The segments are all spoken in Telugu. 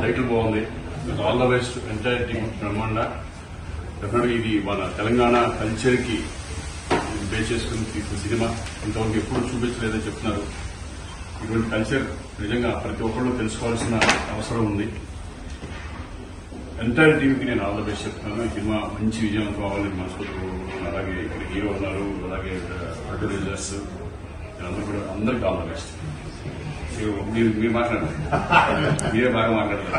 టైటిల్ బాగుంది. All the best entire team బ్రహ్మాండ. డెఫినెట్గా ఇది మన తెలంగాణ కల్చర్ కి బేస్ చేసుకుని తీసిన సినిమా. ఇంతవరకు ఎప్పుడు చూపించలేదని చెప్తున్నారు. ఇటువంటి కల్చర్ నిజంగా ప్రతి ఒక్కళ్ళు తెలుసుకోవాల్సిన అవసరం ఉంది. ఎంటైర్ టీంకి నేను ఆల్ ద బెస్ట్ చెప్తున్నాను. ఈ సినిమా మంచి విజయవంతం అవ్వాలని మనస్ఫూర్తిగా. అలాగే ఇక్కడ హీరో ఉన్నారు, అలాగే ప్రొడ్యూసర్స్ అందరూ కూడా అందరికీ ఆల్ ద బెస్ట్. మీరు మాట్లాడారు, మీరే బాగా మాట్లాడతారు.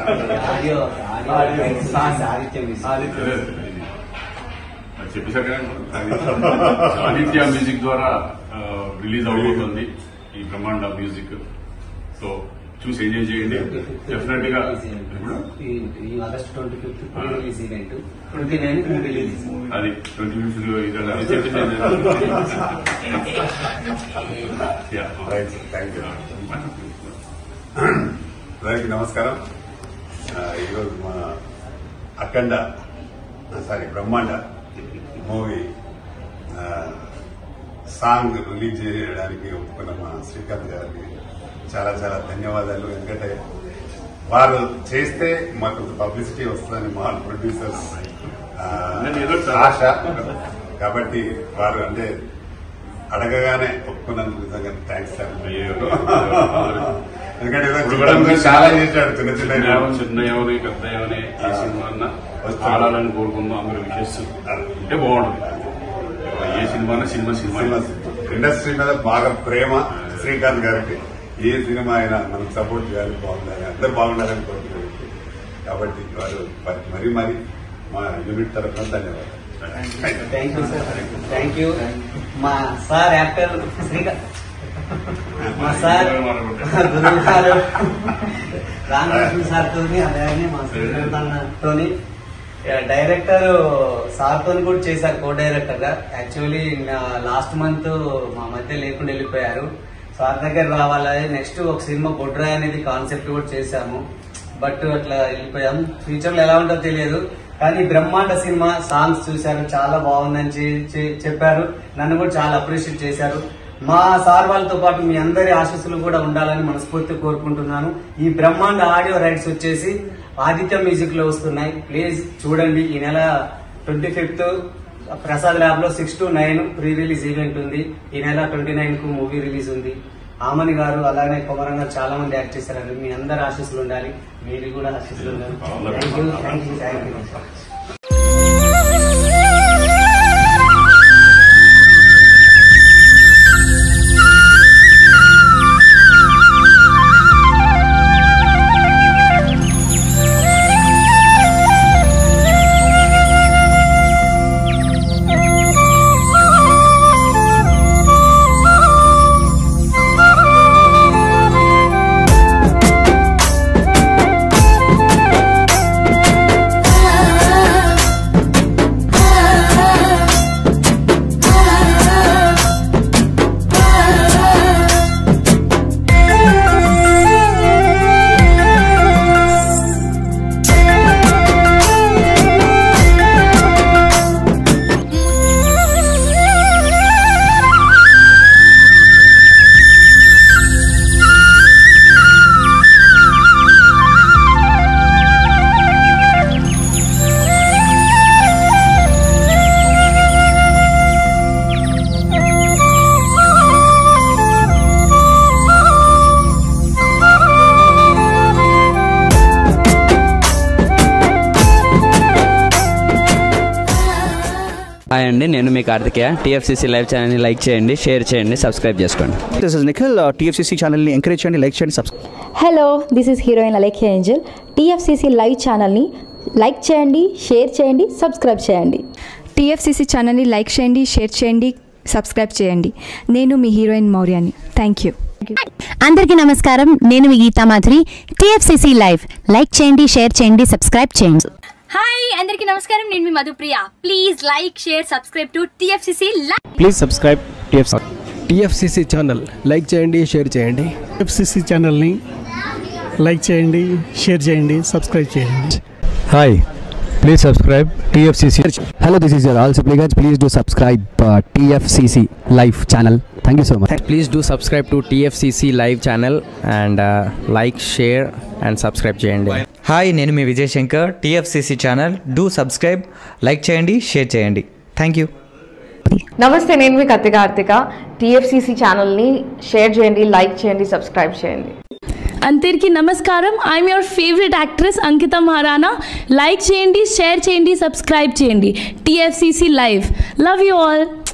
చెప్పేశాక ఆదిత్య మ్యూజిక్ ద్వారా రిలీజ్ అవబోతుంది ఈ బ్రహ్మాండ మ్యూజిక్. సో చూసి ఎంజాయ్ చేయండి. డెఫినెట్ గా ఆగస్ట్ 25 ఈవెంట్, 29 రిలీజ్. అది 25 అందరికీ నమస్కారం. ఈరోజు మన బ్రహ్మాండ మూవీ సాంగ్ రిలీజ్ చేయడానికి ఒప్పుకున్న మా శ్రీకాంత్ గారికి చాలా చాలా ధన్యవాదాలు. ఎందుకంటే వారు చేస్తే మాకు పబ్లిసిటీ వస్తుందని మా ప్రొడ్యూసర్స్ ఆశ. కాబట్టి వారు అంటే అడగగానే ఒప్పుకున్నందుకు నిజంగా థ్యాంక్స్ సార్. ఎందుకంటే చాలా చేశాడు, చిన్న చిన్న ఎవరి పెద్ద ఎవరి ఏ సినిమా ఆడాలని కోరుకుందాం. అందరూ విషెస్ అంటే బాగుంటుంది. ఏ సినిమా సినిమా ఇండస్ట్రీ మీద బాగా ప్రేమ శ్రీకాంత్ గారికి. ఏ సినిమా అయినా మనం సపోర్ట్ చేయాలి, బాగుండాలి, అందరూ బాగుండాలని కోరుకుంటున్నారు. కాబట్టి వారు మరీ మా యూనిట్ తరఫున ధన్యవాదాలు. Thank you. మా సార్ యాక్టర్ శ్రీకాంత్, మా సార్ గురువు గారు రామకృష్ణ సార్ తోని, అలాగే మా శ్రీకాంత్ డైరెక్టర్ సార్ తోని కూడా చేశారు, కో డైరెక్టర్ గా. యాక్చువల్లీ లాస్ట్ మంత్ మా మధ్య లేకుండా వెళ్ళిపోయారు. సార్ దగ్గర రావాలి. నెక్స్ట్ ఒక సినిమా బొడ్రా అనేది కాన్సెప్ట్ కూడా చేశాము. బట్ అట్లా వెళ్ళిపోయాం. ఫ్యూచర్ లో ఎలా ఉంటుందో తెలియదు. కానీ బ్రహ్మాండ సినిమా సాంగ్స్ చూశారు, చాలా బాగుందని చెప్పారు. నన్ను కూడా చాలా అప్రిషియేట్ చేశారు. మా సార్ వాళ్ళతో పాటు మీ అందరి ఆశీస్సులు కూడా ఉండాలని మనస్ఫూర్తి కోరుకుంటున్నాను. ఈ బ్రహ్మాండ ఆడియో రైట్స్ వచ్చేసి ఆదిత్య మ్యూజిక్ లో వస్తున్నాయి. ప్లీజ్ చూడండి. ఈ నెల 25 ప్రసాద్ ల్యాబ్ లో 6 to 9 ప్రీ రిలీజ్ ఈవెంట్ ఉంది. ఈ నెల 29 కు మూవీ రిలీజ్ ఉంది. ఆమని గారు అలాగే కుమరం గారు చాలా మంది యాక్ట్ చేశారు. మీ అందరి ఆశీస్సులు ఉండాలి, మీరు కూడా ఆశీస్సులు ఉండాలి. Thank you. హాయ్ అండి, నేను మీ కార్తికేయ. టీఎఫ్సీసీ లైవ్ ఛానల్ని లైక్ చేయండి, షేర్ చేయండి, సబ్స్క్రైబ్ చేసుకోండి. This is Nikhil. టీఎఫ్సీసీ ఛానల్ని ఎంకరేజ్ చేయండి, లైక్ చేయండి, subscribe. Hello, this is heroine Alekhya Angel. TFCC live ఛానల్ని లైక్ చేయండి, షేర్ చేయండి, సబ్స్క్రైబ్ చేయండి. టీఎఫ్సీసీ ఛానల్ని లైక్ చేయండి, షేర్ చేయండి, సబ్స్క్రైబ్ చేయండి. నేను మీ హీరోయిన్ మౌర్యాని. Thank you. అందరికీ నమస్కారం, నేను మీ Geetha Madhuri. TFCC live like చేయండి, షేర్ చేయండి, సబ్స్క్రైబ్ చేయండి. హాయ్ అందరికీ నమస్కారం, నేను మీ Madhupriya. Please like, share, subscribe to TFCC live. Please subscribe TFCC channel. Like చేయండి, షేర్ చేయండి. టీఎఫ్సీసీ ఛానల్ని లైక్ చేయండి, షేర్ చేయండి, సబ్స్క్రైబ్ చేయండి. Hi, please subscribe TFCC. Hello, this is your all supplicants. Please do subscribe TFCC live channel. Thank you so much. Please do subscribe to TFCC live channel and like, share and subscribe చేయండి. హాయ్, నేను మీ Vijay Shankar. TFCC channel do subscribe, like చేయండి, షేర్ చేయండి. Thank you. నమస్తే, నేను మీ కత్తి కార్తిక. టీఎఫ్సిసి ఛానల్ని షేర్ చేయండి, లైక్ చేయండి, సబ్స్క్రైబ్ చేయండి. అందరికీ నమస్కారం. I'm your favourite actress Ankita Maharana. Like చేయండి, షేర్ చేయండి, సబ్స్క్రైబ్ చేయండి. TFCC live. Love you all.